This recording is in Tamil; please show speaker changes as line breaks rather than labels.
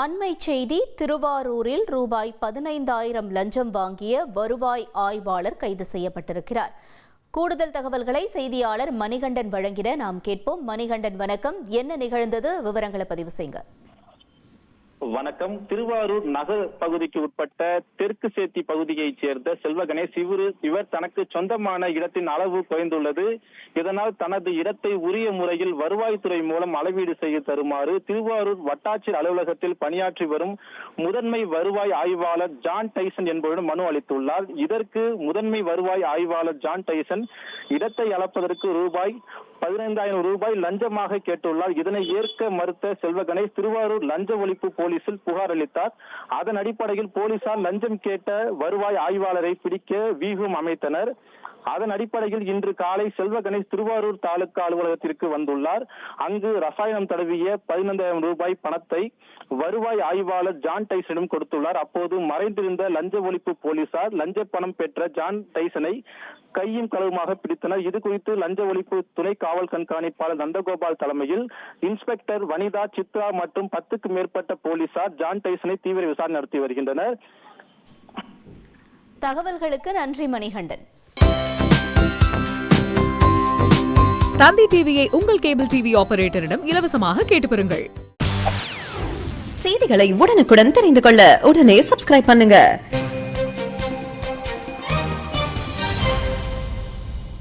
அண்மை செய்தி. திருவாரூரில் ரூபாய் 15,000 லஞ்சம் வாங்கிய வருவாய் ஆய்வாளர் கைது செய்யப்பட்டிருக்கிறார். கூடுதல் தகவல்களை செய்தியாளர் மணிகண்டன் வழங்கிட நாம் கேட்போம். மணிகண்டன், வணக்கம். என்ன நிகழ்ந்தது? விவரங்களை பதிவு செய்யுங்க.
வணக்கம். திருவாரூர் நகர் பகுதிக்கு உட்பட்ட தெற்கு சேத்தி பகுதியைச் சேர்ந்த செல்வகணேஷ் இவர் தனக்கு சொந்தமான இடத்தின் அளவு குறைந்துள்ளது. இதனால் தனது இடத்தை உரிய முறையில் வருவாய்த்துறை மூலம் அளவீடு செய்து தருமாறு திருவாரூர் வட்டாட்சியர் அலுவலகத்தில் பணியாற்றி வரும் முதன்மை வருவாய் ஆய்வாளர் ஜான் டைசன் என்பவரிடம் மனு அளித்துள்ளார். இதற்கு முதன்மை வருவாய் ஆய்வாளர் ஜான் டைசன் இடத்தை அளப்பதற்கு ரூபாய் 15,000 லஞ்சமாக கேட்டுள்ளார். இதனை ஏற்க மறுத்த செல்வகணேஷ் திருவாரூர் லஞ்ச ஒழிப்பு போலீசில் புகார் அளித்தார். அதன் அடிப்படையில் போலீசார் லஞ்சம் கேட்ட வருவாய் ஆய்வாளரை பிடிக்க வியூகம் அமைத்தனர். அதன் அடிப்படையில் இன்று காலை செல்வகணேஷ் திருவாரூர் தாலுகா அலுவலகத்திற்கு வந்துள்ளார். அங்கு ரசாயனம் தடவிய 15,000 பணத்தை வருவாய் ஆய்வாளர் ஜான் டைசனிடம் கொடுத்துள்ளார். அப்போது மறைந்திருந்த லஞ்ச ஒழிப்பு போலீசார் லஞ்ச பணம் பெற்ற ஜான் டைசனை கையும் களவுமாக பிடித்தனர். இது குறித்து லஞ்ச ஒழிப்பு துணை காவல் கண்காணிப்பாளர் நந்தகோபால் தலைமையில் இன்ஸ்பெக்டர் வனிதா, சித்ரா மற்றும் 10க்கும் மேற்பட்ட போலீசார் ஜான் டைசனை தீவிர விசாரணை நடத்தி வருகின்றனர்.
தகவல்களுக்கு நன்றி மணிகண்டன்.
தந்தி டிவியை உங்கள் கேபிள் டிவி ஆபரேட்டரிடம் இலவசமாக கேட்டு பெறுங்கள்.
செய்திகளை உடனுக்குடன் தெரிந்து கொள்ள உடனே சப்ஸ்கிரைப் பண்ணுங்க.